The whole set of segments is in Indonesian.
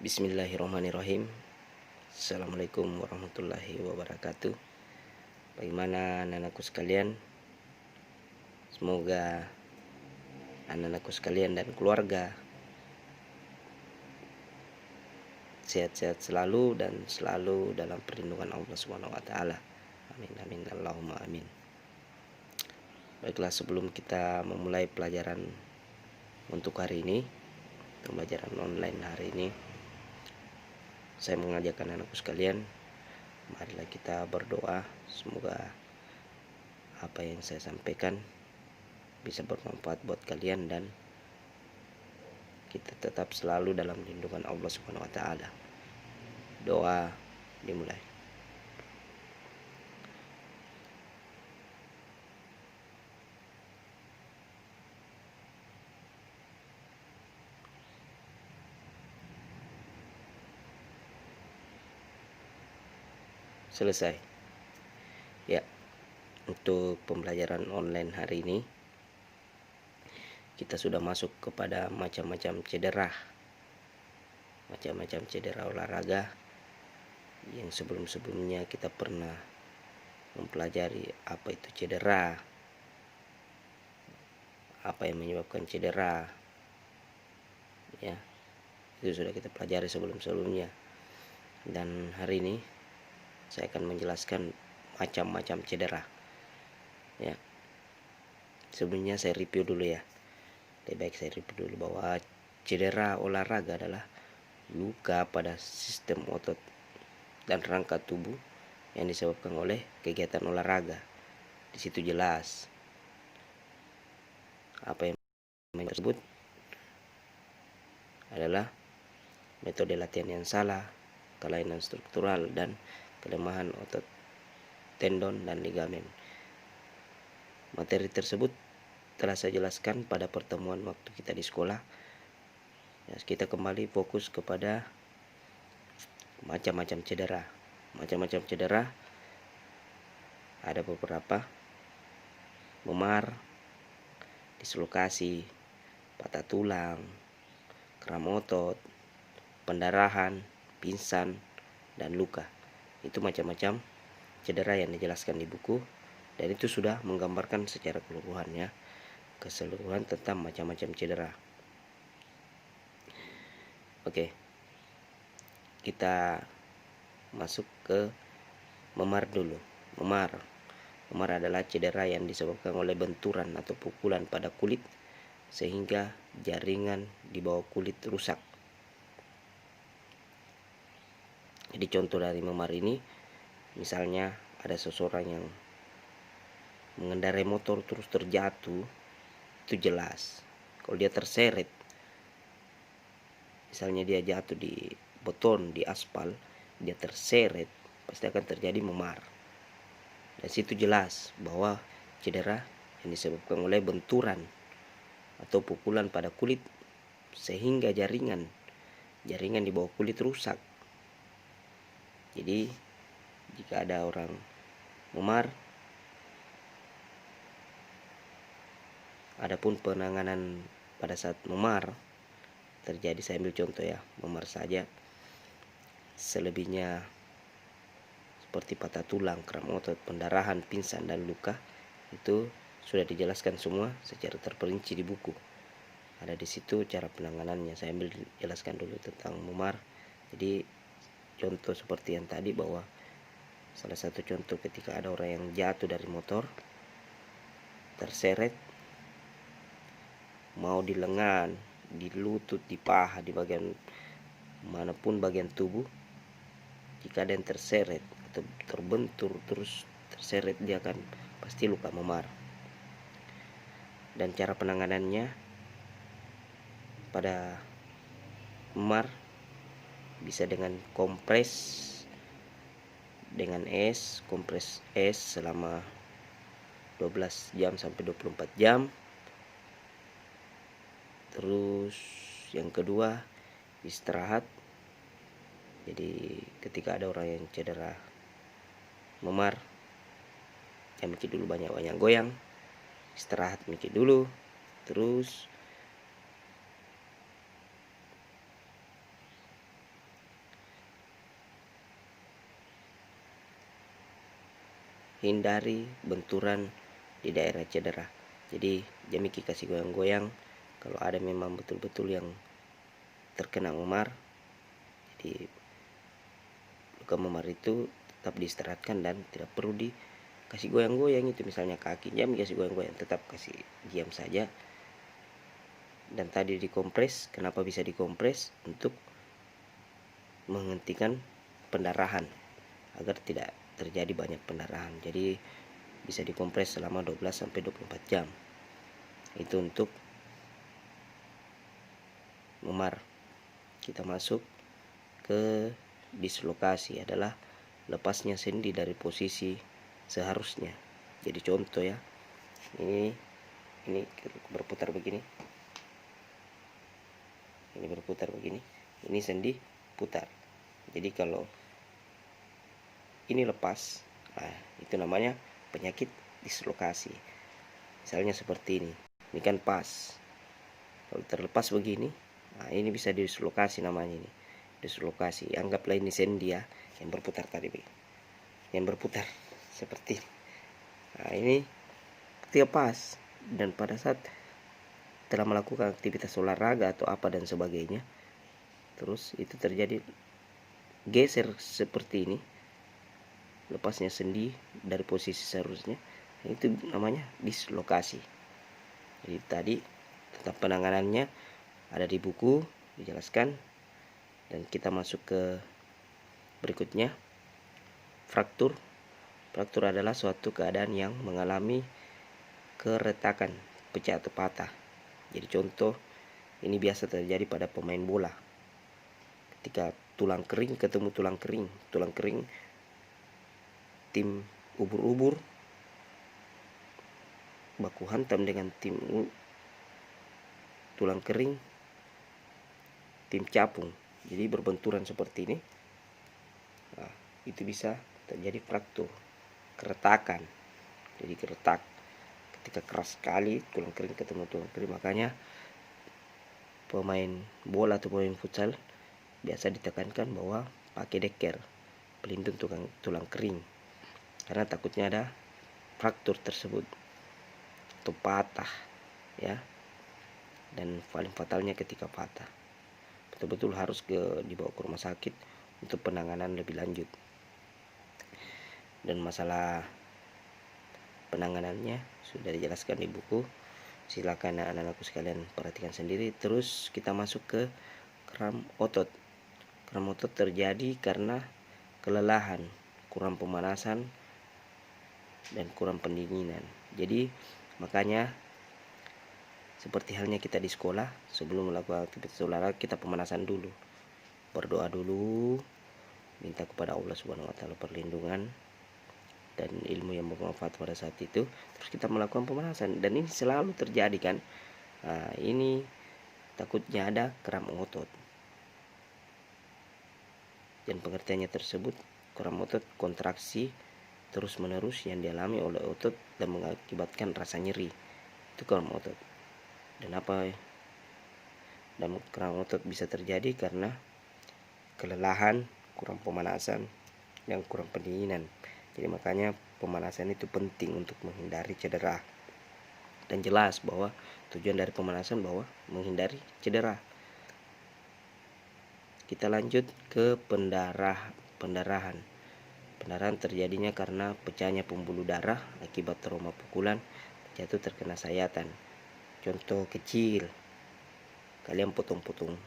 Bismillahirrahmanirrahim. Assalamualaikum warahmatullahi wabarakatuh. Bagaimana anak-anakku sekalian? Semoga anak-anakku sekalian dan keluarga sehat-sehat selalu dan selalu dalam perlindungan Allah Subhanahu wa taala. Amin amin Allahumma amin. Baiklah, sebelum kita memulai pelajaran untuk hari ini, pembelajaran online hari ini, saya mengajak anakku sekalian, marilah kita berdoa. Semoga apa yang saya sampaikan bisa bermanfaat buat kalian dan kita tetap selalu dalam lindungan Allah Subhanahu wa taala. Doa dimulai. Selesai. Ya, untuk pembelajaran online hari ini kita sudah masuk kepada macam-macam cedera. Macam-macam cedera olahraga yang sebelum-sebelumnya kita pernah mempelajari apa itu cedera, apa yang menyebabkan cedera. Ya, itu sudah kita pelajari sebelum-sebelumnya. Dan hari ini saya akan menjelaskan macam-macam cedera. Ya. Sebelumnya saya review dulu ya. Lebih baik saya review dulu bahwa cedera olahraga adalah luka pada sistem otot dan rangka tubuh yang disebabkan oleh kegiatan olahraga. Di situ jelas apa yang tersebut adalah metode latihan yang salah, kelainan struktural dan kelemahan otot, tendon dan ligamen. Materi tersebut telah saya jelaskan pada pertemuan waktu kita di sekolah. Ya, kita kembali fokus kepada macam-macam cedera. Macam-macam cedera ada beberapa: memar, dislokasi, patah tulang, kram otot, pendarahan, pingsan, dan luka. Itu macam-macam cedera yang dijelaskan di buku, dan itu sudah menggambarkan secara keseluruhan tentang macam-macam cedera. Oke, kita masuk ke memar dulu. Memar adalah cedera yang disebabkan oleh benturan atau pukulan pada kulit sehingga jaringan di bawah kulit rusak. Jadi contoh dari memar ini, misalnya ada seseorang yang mengendarai motor terus terjatuh, itu jelas. Kalau dia terseret, misalnya dia jatuh di beton, di aspal, dia terseret, pasti akan terjadi memar. Dan situ jelas bahwa cedera yang disebabkan oleh benturan atau pukulan pada kulit sehingga jaringan di bawah kulit rusak. Jadi jika ada orang memar, adapun penanganan pada saat memar terjadi, saya ambil contoh ya, memar saja. Selebihnya seperti patah tulang, kram otot, pendarahan, pingsan, dan luka itu sudah dijelaskan semua secara terperinci di buku. Ada di situ cara penanganannya. Saya ambil jelaskan dulu tentang memar. Jadi contoh seperti yang tadi, bahwa salah satu contoh ketika ada orang yang jatuh dari motor, terseret, mau di lengan, di lutut, di paha, di bagian manapun bagian tubuh, jika ada yang terseret atau terbentur terus terseret, dia akan pasti luka memar. Dan cara penanganannya pada memar bisa dengan kompres dengan kompres es selama 12 jam sampai 24 jam. Terus yang kedua, istirahat. Jadi ketika ada orang yang cedera memar, ya mikir dulu, banyak-banyak goyang, istirahat mikir dulu. Terus hindari benturan di daerah cedera. Jadi jamiki kasih goyang-goyang kalau ada memang betul-betul yang terkena memar. Jadi luka memar itu tetap diistirahatkan dan tidak perlu dikasih goyang-goyang. Itu misalnya kaki, jangan kasih goyang-goyang, tetap kasih diam saja. Dan tadi dikompres, kenapa bisa dikompres? Untuk menghentikan pendarahan agar tidak terjadi banyak pendarahan. Jadi bisa dikompres selama 12-24 jam. Itu untuk memar. Kita masuk ke dislokasi, adalah lepasnya sendi dari posisi seharusnya. Jadi contoh ya, ini berputar begini, ini berputar begini, ini sendi putar. Jadi kalau ini lepas, nah itu namanya penyakit dislokasi. Misalnya seperti ini kan pas, kalau terlepas begini, nah ini bisa dislokasi namanya. Ini dislokasi, anggaplah ini sendi ya, yang berputar tadi, yang berputar seperti ini. Nah ini ketika pas dan pada saat telah melakukan aktivitas olahraga atau apa dan sebagainya, terus itu terjadi geser seperti ini, lepasnya sendi dari posisi seharusnya, itu namanya dislokasi. Jadi tadi tentang penanganannya ada di buku dijelaskan. Dan kita masuk ke berikutnya, fraktur. Fraktur adalah suatu keadaan yang mengalami keretakan, pecah atau patah. Jadi contoh, ini biasa terjadi pada pemain bola. Ketika tulang kering ketemu tulang kering tim ubur-ubur baku hantam dengan tim tulang kering tim capung, jadi berbenturan seperti ini. Nah, itu bisa terjadi fraktur, keretakan. Jadi keretak ketika keras sekali tulang kering ketemu tulang kering. Makanya pemain bola atau pemain futsal biasa ditekankan bahwa pakai deker, pelindung tulang kering, karena takutnya ada fraktur tersebut atau patah ya. Dan paling fatalnya ketika patah, betul-betul harus dibawa ke rumah sakit untuk penanganan lebih lanjut. Dan masalah penanganannya sudah dijelaskan di buku, silakan anak-anakku sekalian perhatikan sendiri. Terus kita masuk ke kram otot. Kram otot terjadi karena kelelahan, kurang pemanasan, dan kurang pendinginan. Jadi makanya seperti halnya kita di sekolah, sebelum melakukan aktivitas olahraga kita pemanasan dulu, berdoa dulu, minta kepada Allah Subhanahu wa taala perlindungan dan ilmu yang bermanfaat pada saat itu. Terus kita melakukan pemanasan, dan ini selalu terjadi kan. Nah, ini takutnya ada kram otot. Dan pengertiannya tersebut, kram otot kontraksi terus menerus yang dialami oleh otot dan mengakibatkan rasa nyeri. Itu kram otot. Dan kram otot bisa terjadi karena kelelahan, kurang pemanasan, dan kurang pendinginan. Jadi makanya pemanasan itu penting untuk menghindari cedera. Dan jelas bahwa tujuan dari pemanasan bahwa menghindari cedera. Kita lanjut ke pendarahan. Pendarahan terjadinya karena pecahnya pembuluh darah akibat trauma pukulan, jatuh terkena sayatan. Contoh kecil, kalian potong-potong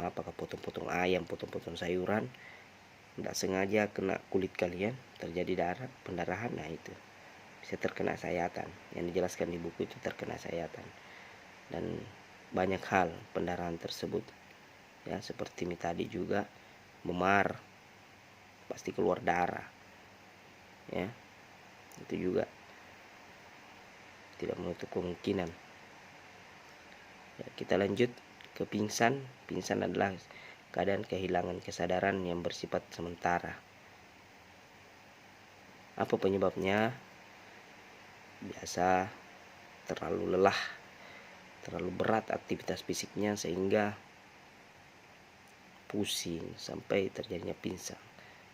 apakah potong-potong ayam, potong-potong sayuran, tidak sengaja kena kulit kalian, terjadi pendarahan. Nah itu bisa terkena sayatan. Yang dijelaskan di buku itu terkena sayatan. Dan banyak hal pendarahan tersebut ya, seperti tadi juga memar, pasti keluar darah ya, itu juga tidak menutup kemungkinan ya. Kita lanjut ke pingsan. Pingsan adalah keadaan kehilangan kesadaran yang bersifat sementara. Apa penyebabnya? Biasa terlalu lelah, terlalu berat aktivitas fisiknya sehingga pusing sampai terjadinya pingsan,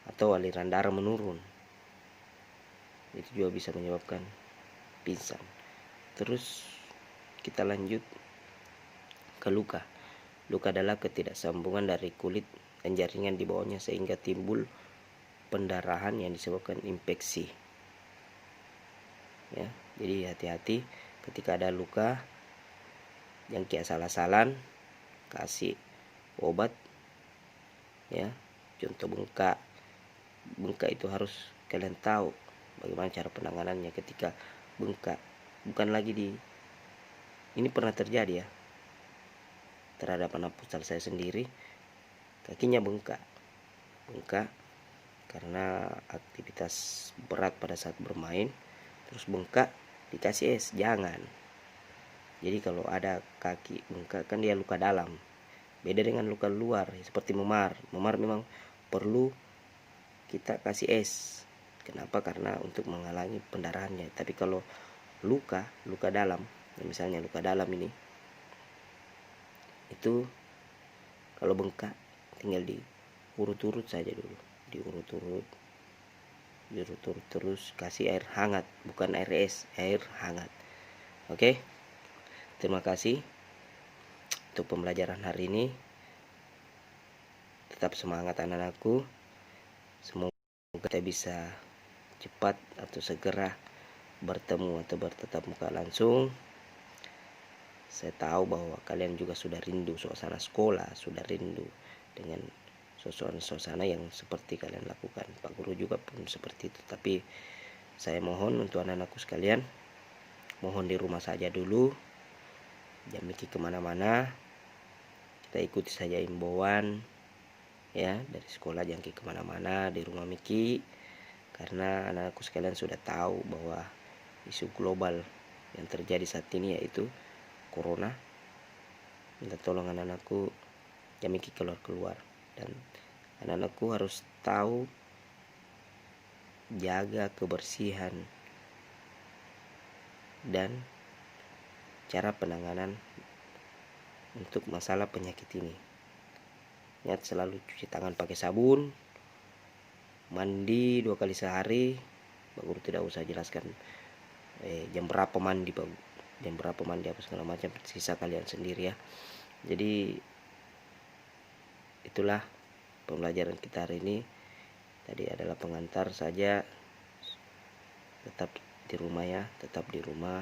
atau aliran darah menurun. itu juga bisa menyebabkan pingsan. Terus kita lanjut ke luka. Luka adalah ketidaksambungan dari kulit dan jaringan di bawahnya sehingga timbul pendarahan yang disebabkan infeksi. Ya, jadi hati-hati ketika ada luka, jangan kayak asal-asalan kasih obat. Ya, contoh bengkak. Bengkak itu harus kalian tahu bagaimana cara penanganannya ketika bengkak. Bukan lagi ini pernah terjadi ya terhadap anak futsal saya sendiri, kakinya bengkak karena aktivitas berat pada saat bermain, terus bengkak, dikasih es. Jangan. Jadi kalau ada kaki bengkak kan dia luka dalam, beda dengan luka luar seperti memar memang perlu kita kasih es. Kenapa? Karena untuk menghalangi pendarahannya. Tapi kalau luka dalam, misalnya luka dalam ini, itu kalau bengkak tinggal diurut-urut saja dulu, diurut-urut terus kasih air hangat, bukan air es, air hangat. Oke, terima kasih untuk pembelajaran hari ini. Tetap semangat anak-anakku, semoga kita bisa cepat atau segera bertemu atau bertatap muka langsung. Saya tahu bahwa kalian juga sudah rindu suasana sekolah, sudah rindu dengan suasana yang seperti kalian lakukan. Pak Guru juga pun seperti itu. Tapi saya mohon untuk anak-anakku sekalian, mohon di rumah saja dulu, jangan mikir kemana-mana. Kita ikuti saja imbauan ya dari sekolah, jangan kemana-mana, di rumah Miki. Karena anak-anakku sekalian sudah tahu bahwa isu global yang terjadi saat ini yaitu corona. Minta tolong anak-anakku jangan Miki keluar-keluar, dan anak-anakku harus tahu jaga kebersihan dan cara penanganan untuk masalah penyakit ini. Ingat selalu cuci tangan pakai sabun, mandi 2 kali sehari. Pak Guru tidak usah jelaskan jam berapa mandi, jam berapa mandi apa segala macam, sisa kalian sendiri ya. Jadi itulah pembelajaran kita hari ini. Tadi adalah pengantar saja. Tetap di rumah ya, tetap di rumah,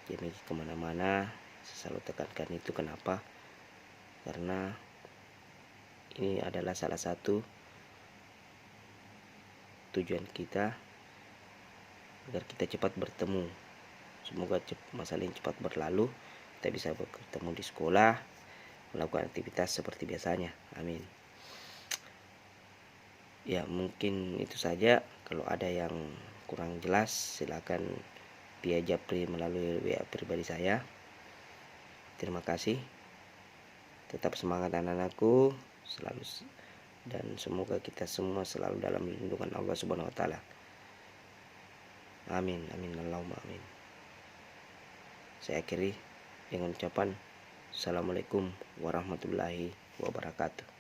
jangan kemana-mana. Saya selalu tekankan itu. Kenapa? Karena ini adalah salah satu tujuan kita agar kita cepat bertemu. Semoga masalah ini cepat berlalu, kita bisa bertemu di sekolah, melakukan aktivitas seperti biasanya. Amin. Ya, mungkin itu saja. Kalau ada yang kurang jelas, silakan via japri melalui WA pribadi saya. Terima kasih. Tetap semangat anak-anakku selalu, dan semoga kita semua selalu dalam lindungan Allah Subhanahu wa taala. Amin, amin, Allahumma amin. Saya akhiri dengan ucapan Assalamualaikum warahmatullahi wabarakatuh.